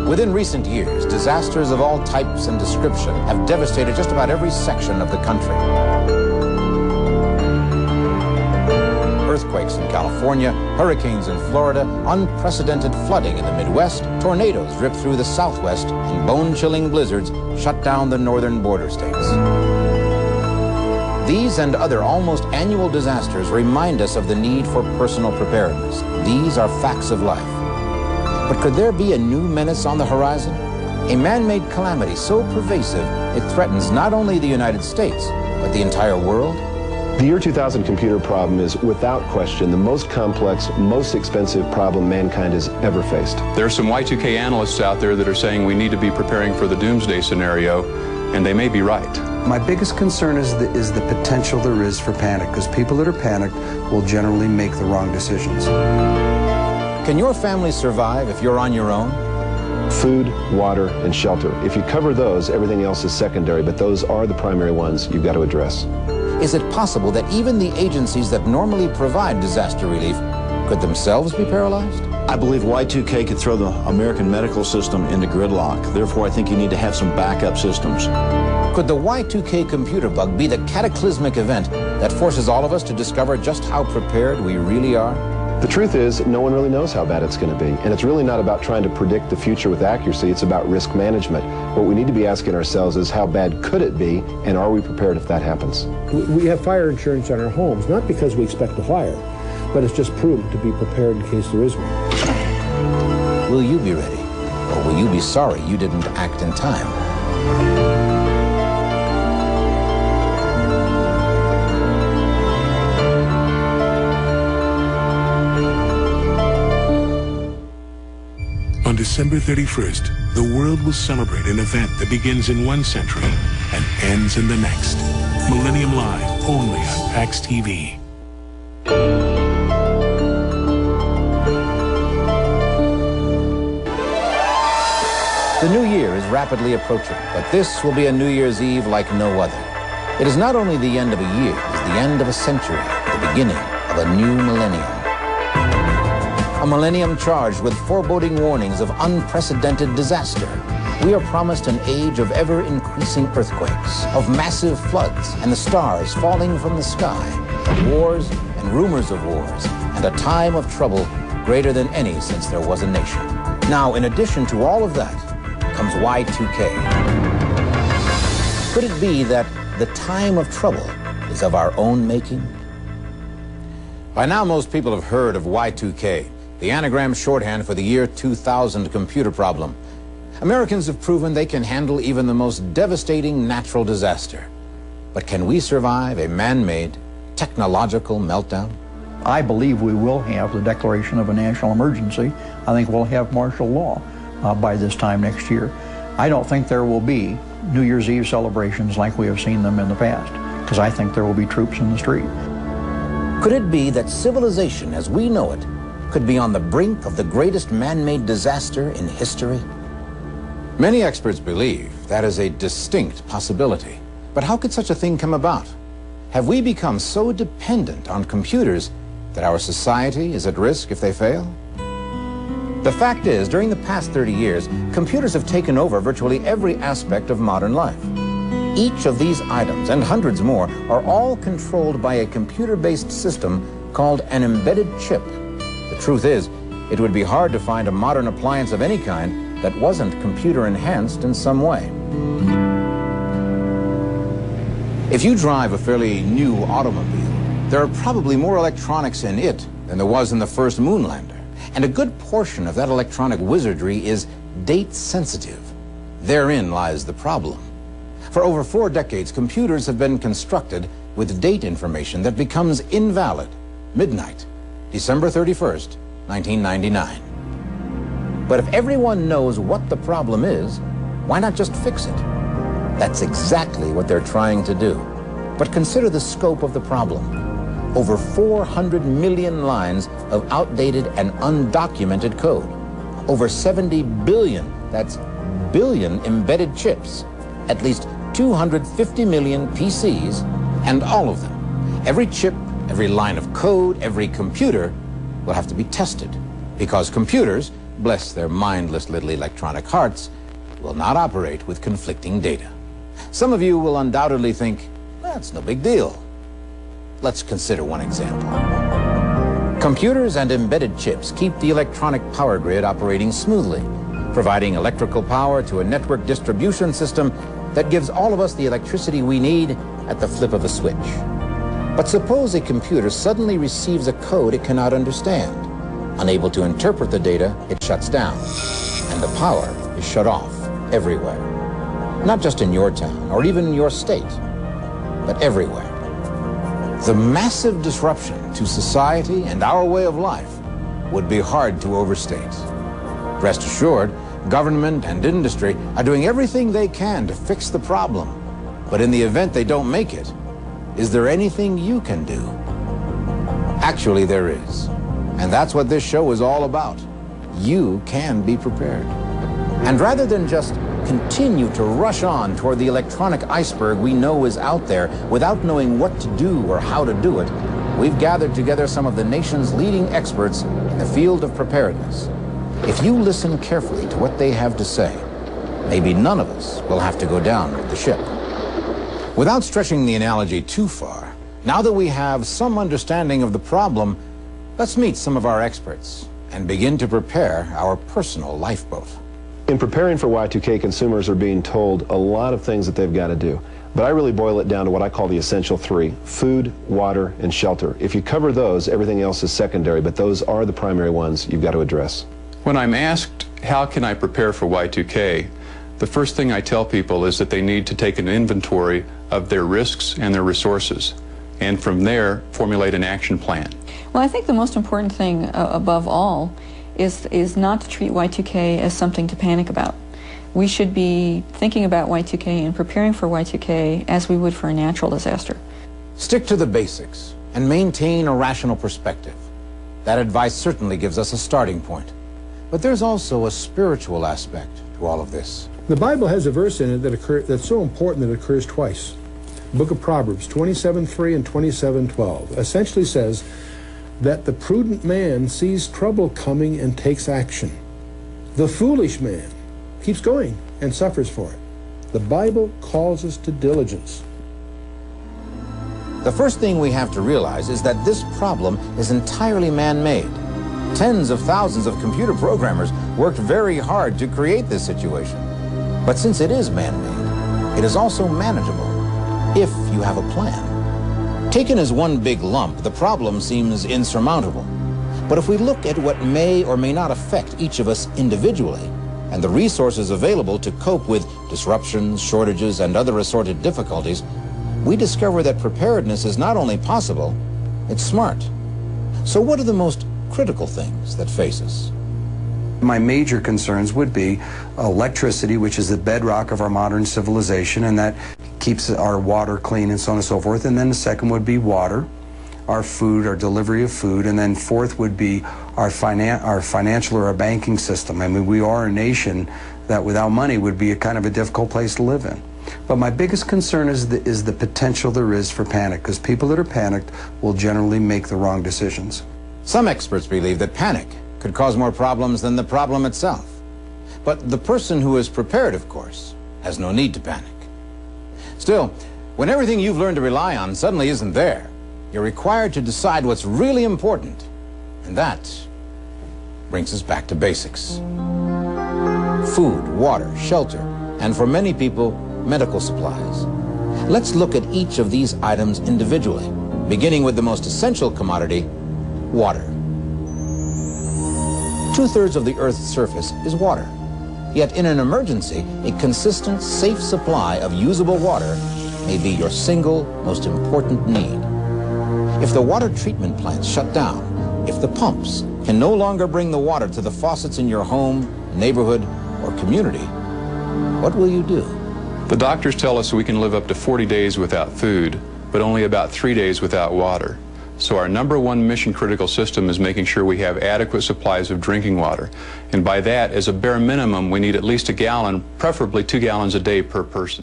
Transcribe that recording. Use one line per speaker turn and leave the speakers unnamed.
Within recent years, disasters of all types and description have devastated just about every section of the country. Earthquakes in California, hurricanes in Florida, unprecedented flooding in the Midwest, tornadoes rip through the Southwest, and bone-chilling blizzards shut down the northern border states. These and other almost annual disasters remind us of the need for personal preparedness. These are facts of life. But could there be a new menace on the horizon? A man-made calamity so pervasive it threatens not only the United States, but the entire world?
The year 2000 computer problem is, without question, the most complex, most expensive problem mankind has ever faced.
There are some Y2K analysts out there that are saying we need to be preparing for the doomsday scenario, and they may be right.
My biggest concern is the potential there is for panic, because people that are panicked will generally make the wrong decisions.
Can your family survive if you're on your own?
Food, water, and shelter. If you cover those, everything else is secondary, but those are the primary ones you've got to address.
Is it possible that even the agencies that normally provide disaster relief could themselves be paralyzed?
I believe Y2K could throw the American medical system into gridlock. Therefore, I think you need to have some backup systems.
Could the Y2K computer bug be the cataclysmic event that forces all of us to discover just how prepared we really are?
The truth is, no one really knows how bad it's going to be. And it's really not about trying to predict the future with accuracy. It's about risk management. What we need to be asking ourselves is, how bad could it be, and are we prepared if that happens?
We have fire insurance on our homes, not because we expect a fire, but it's just prudent to be prepared in case there is one.
Will you be ready? Or will you be sorry you didn't act in time?
On December 31st, the world will celebrate an event that begins in one century and ends in the next. Millennium Live, only on PAX TV.
The new year is rapidly approaching, but this will be a New Year's Eve like no other. It is not only the end of a year, it is the end of a century, the beginning of a new millennium. A millennium charged with foreboding warnings of unprecedented disaster. We are promised an age of ever-increasing earthquakes, of massive floods and the stars falling from the sky, of wars and rumors of wars, and a time of trouble greater than any since there was a nation. Now, in addition to all of that, comes Y2K. Could it be that the time of trouble is of our own making? By now, most people have heard of Y2K, the anagram shorthand for the year 2000 computer problem. Americans have proven they can handle even the most devastating natural disaster. But can we survive a man-made, technological meltdown?
I believe we will have the declaration of a national emergency. I think we'll have martial law by this time next year. I don't think there will be New Year's Eve celebrations like we have seen them in the past, because I think there will be troops in the street.
Could it be that civilization as we know it could be on the brink of the greatest man-made disaster in history? Many experts believe that is a distinct possibility. But how could such a thing come about? Have we become so dependent on computers that our society is at risk if they fail? The fact is, during the past 30 years, computers have taken over virtually every aspect of modern life. Each of these items, and hundreds more, are all controlled by a computer-based system called an embedded chip. The truth is, it would be hard to find a modern appliance of any kind that wasn't computer-enhanced in some way. If you drive a fairly new automobile, there are probably more electronics in it than there was in the first moon lander. And a good portion of that electronic wizardry is date-sensitive. Therein lies the problem. For over 4 decades, computers have been constructed with date information that becomes invalid. Midnight, December 31st, 1999. But if everyone knows what the problem is, why not just fix it? That's exactly what they're trying to do. But consider the scope of the problem. Over 400 million lines of outdated and undocumented code. Over 70 billion, that's billion embedded chips. At least 250 million PCs, and all of them. Every chip, every line of code, every computer will have to be tested, because computers bless their mindless little electronic hearts, will not operate with conflicting data. Some of you will undoubtedly think, that's no big deal. Let's consider one example. Computers and embedded chips keep the electronic power grid operating smoothly, providing electrical power to a network distribution system that gives all of us the electricity we need at the flip of a switch. But suppose a computer suddenly receives a code it cannot understand. Unable to interpret the data, it shuts down, and the power is shut off everywhere. Not just in your town or even in your state, but everywhere. The massive disruption to society and our way of life would be hard to overstate. Rest assured, government and industry are doing everything they can to fix the problem. But in the event they don't make it, is there anything you can do? Actually, there is. And that's what this show is all about. You can be prepared. And rather than just continue to rush on toward the electronic iceberg we know is out there without knowing what to do or how to do it, we've gathered together some of the nation's leading experts in the field of preparedness. If you listen carefully to what they have to say, maybe none of us will have to go down with the ship. Without stretching the analogy too far, now that we have some understanding of the problem, let's meet some of our experts and begin to prepare our personal lifeboat.
In preparing for Y2K, consumers are being told a lot of things that they've got to do. But I really boil it down to what I call the essential three: food, water, and shelter. If you cover those, everything else is secondary, but those are the primary ones you've got to address.
When I'm asked, how can I prepare for Y2K, the first thing I tell people is that they need to take an inventory of their risks and their resources, and from there, formulate an action plan.
Well, I think the most important thing above all is not to treat Y2K as something to panic about. We should be thinking about Y2K and preparing for Y2K as we would for a natural disaster.
Stick to the basics and maintain a rational perspective. That advice certainly gives us a starting point. But there's also a spiritual aspect to all of this.
The Bible has a verse in it that's so important that it occurs twice. The book of Proverbs 27:3 and 27:12 essentially says that the prudent man sees trouble coming and takes action. The foolish man keeps going and suffers for it. The Bible calls us to diligence.
The first thing we have to realize is that this problem is entirely man-made. Tens of thousands of computer programmers worked very hard to create this situation. But since it is man-made, it is also manageable if you have a plan. Taken as one big lump, the problem seems insurmountable. But if we look at what may or may not affect each of us individually, and the resources available to cope with disruptions, shortages, and other assorted difficulties, we discover that preparedness is not only possible, it's smart. So what are the most critical things that face us?
My major concerns would be electricity, which is the bedrock of our modern civilization, and that keeps our water clean and so on and so forth. And then the second would be water, our food, our delivery of food, and then fourth would be our financial or our banking system. I mean, we are a nation that without money would be a kind of a difficult place to live in. But my biggest concern is the potential there is for panic, because people that are panicked will generally make the wrong decisions.
Some experts believe that panic could cause more problems than the problem itself. But the person who is prepared, of course, has no need to panic. Still, when everything you've learned to rely on suddenly isn't there, you're required to decide what's really important. And that brings us back to basics. Food, water, shelter, and for many people, medical supplies. Let's look at each of these items individually, beginning with the most essential commodity, water. 2/3 of the Earth's surface is water. Yet in an emergency, a consistent, safe supply of usable water may be your single most important need. If the water treatment plants shut down, if the pumps can no longer bring the water to the faucets in your home, neighborhood, or community, what will you do?
The doctors tell us we can live up to 40 days without food, but only about 3 days without water. So our #1 mission-critical system is making sure we have adequate supplies of drinking water. And by that, as a bare minimum, we need at least a gallon, preferably 2 gallons a day per person.